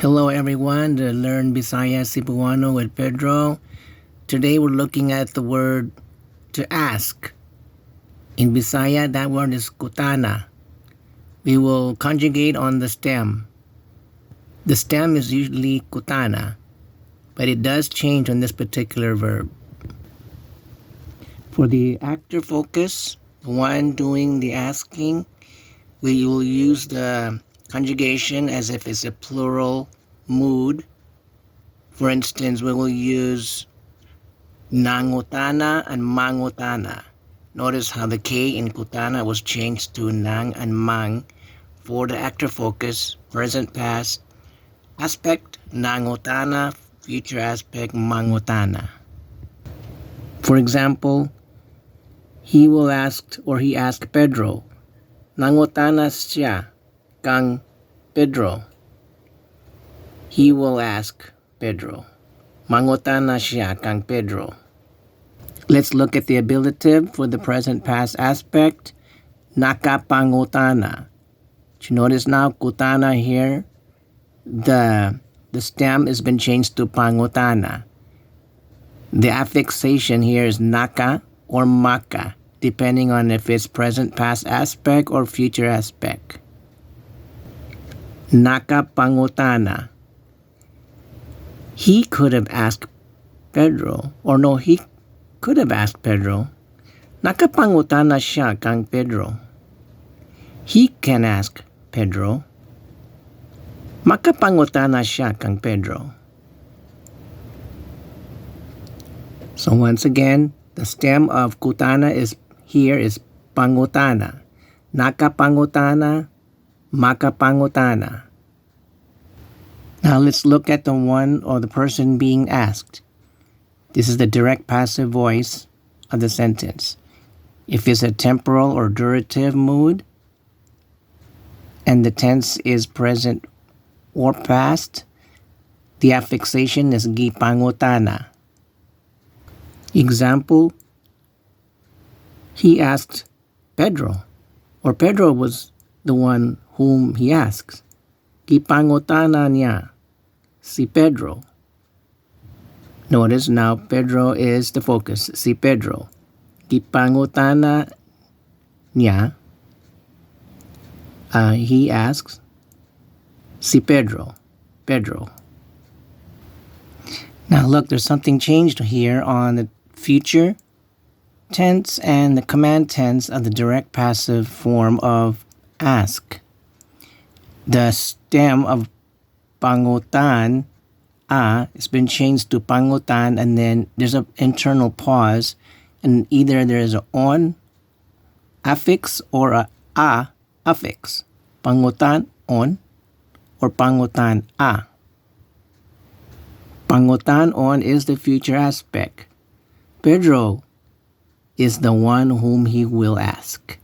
Hello everyone to learn Bisaya Cebuano with Pedro. Today we're looking at the word to ask. In Bisaya, that word is kutana. We will conjugate on the stem. The stem is usually kutana, but it does change on this particular verb. For the actor focus, the one doing the asking, we will use the conjugation as if it's a plural mood. For instance, we will use nangutana and mangutana. Notice how the K in kutana was changed to nang and mang for the actor focus, present past aspect, nangutana, future aspect, mangutana. For example, he asked Pedro, nangutana siya kang Pedro. He will ask Pedro. Mangutana siya kang Pedro. Let's look at the abilitive for the present past aspect. Naka pangutana. You notice now kutana here, the stem has been changed to pangutana. The affixation here is naka or maka, depending on if it's present past aspect or future aspect. Naka pangutana. He could have asked Pedro, or no, he could have asked Pedro, nakapangutana siya kang Pedro. He can ask Pedro, makapangutana siya kang Pedro. So once again, the stem of kutana is pangutana. Nakapangutana, makapangutana. Now let's look at the one or the person being asked. This is the direct passive voice of the sentence. If it's a temporal or durative mood, and the tense is present or past, the affixation is gipangutana. Example, he asked Pedro, or Pedro was the one whom he asks. Gipangutana niya si Pedro. Notice now Pedro is the focus, si Pedro. Gipangutana niya, he asks, si Pedro. Now look, there's something changed here on the future tense and the command tense of the direct passive form of ask. The stem of pangutan has been changed to pangutan, and then there's an internal pause, and either there's an on affix or a affix. Pangutan on or pangutan a. Pangutan on is the future aspect. Pedro is the one whom he will ask.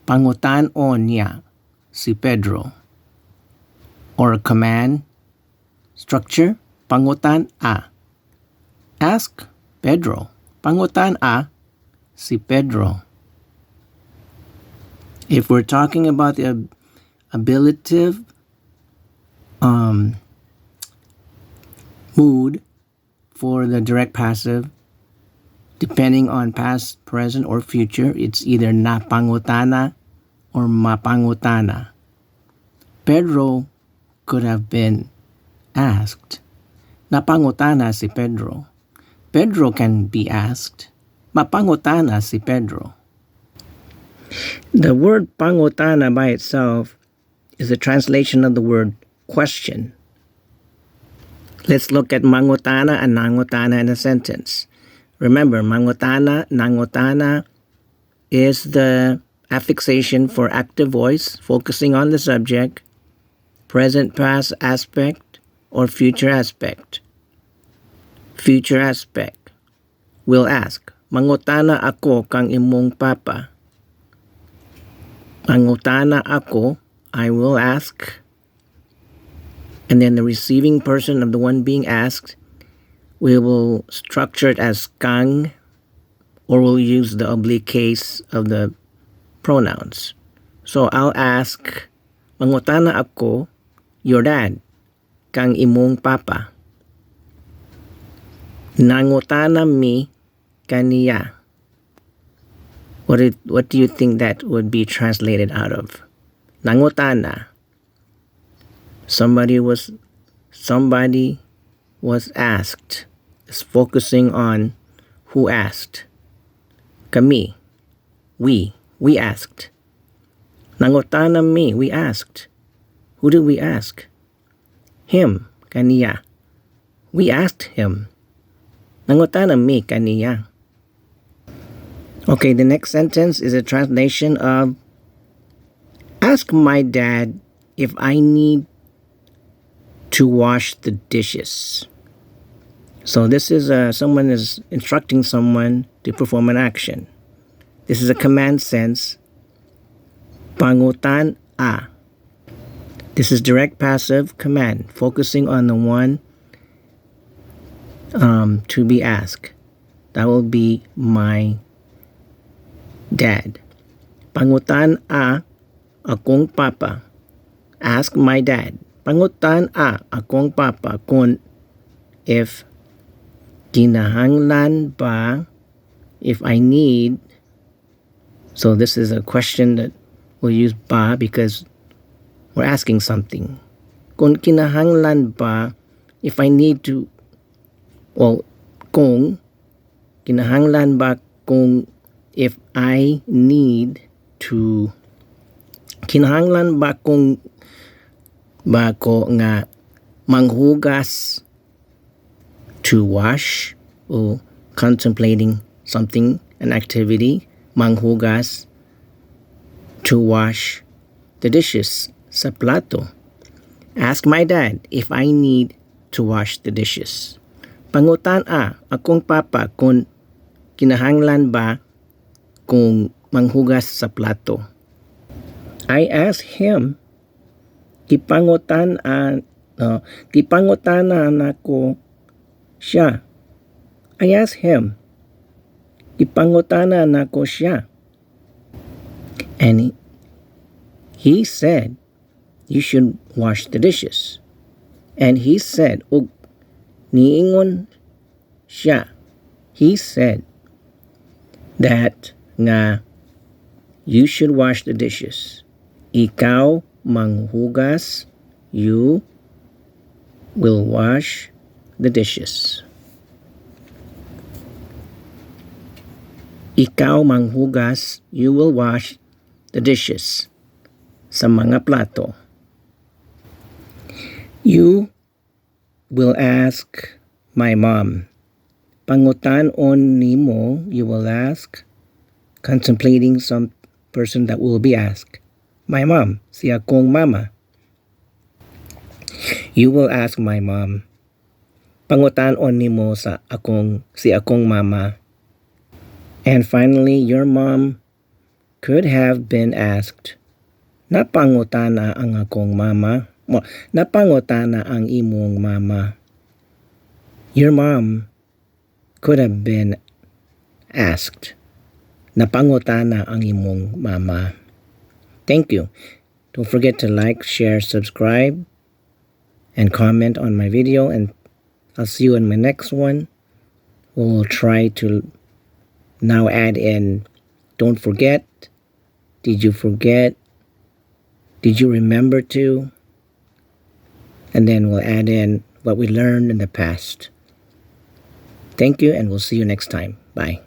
Pangutan on niya si Pedro. Or a command structure, pangutan a. Ask Pedro. Pangutan a si Pedro. If we're talking about the abilitive mood for the direct passive, depending on past, present, or future, it's either napangutana or mapangutana. Pedro could have been asked, napangutana si Pedro. Pedro can be asked, mapangutana si Pedro. The word pangutana by itself is a translation of the word question. Let's look at mangutana and nangutana in a sentence. Remember, mangutana, nangutana is the affixation for active voice, focusing on the subject, present past aspect, or future aspect. Future aspect. We'll ask, mangutana ako kang imong papa. Mangutana ako, I will ask. And then the receiving person of the one being asked, we will structure it as kang, or we'll use the oblique case of the pronouns. So I'll ask, mangutana ako, your dad. kang imong papa? Nangutana mi kaniya. What do you think that would be translated out of? Nangutana. Somebody was asked. It's focusing on who asked. Kami. We asked. Nangutana mi, we asked. Who did we ask? Him, kaniya. We asked him. Nangutana mi kaniya. Okay, the next sentence is a translation of ask my dad if I need to wash the dishes. So this is someone is instructing someone to perform an action. This is a command sense. Pangutan a. This is direct passive command, focusing on the one to be asked. That will be my dad. Pangutan a akong papa. Ask my dad. Pangutan a akong papa kung if kinahanglan ba, if I need. So this is a question that we'll use ba because we're asking something. Kung kinahanglan ba, if I need to, well, kung kinahanglan ba kung if I need to, kinahanglan ba kung ba ko nga manghugas to wash or contemplating something, an activity, manghugas to wash the dishes sa plato. Ask my dad if I need to wash the dishes. Pangutan a akong papa kung kinahanglan ba kung manghugas sa plato. I asked him kipangutana nako siya. I asked him kipangutana nako siya. And he said you should wash the dishes. And he said ug niingon siya. He said that nga you should wash the dishes. Ikaw manghugas, you will wash the dishes. Ikaw manghugas, you will wash the dishes sa mga plato. You will ask my mom. Pangutan-on nimo, you will ask, contemplating some person that will be asked. My mom, si akong mama. You will ask my mom. Pangutan-on nimo si akong mama. And finally, your mom could have been asked, napangutana ang akong mama. Napangutana ang imong mama. Your mom could have been asked, napangutana ang imong mama. Thank you. Don't forget to like, share, subscribe, and comment on my video. And I'll see you in my next one. We'll try to now add in, don't forget, did you forget, did you remember to? And then we'll add in what we learned in the past. Thank you, and we'll see you next time. Bye.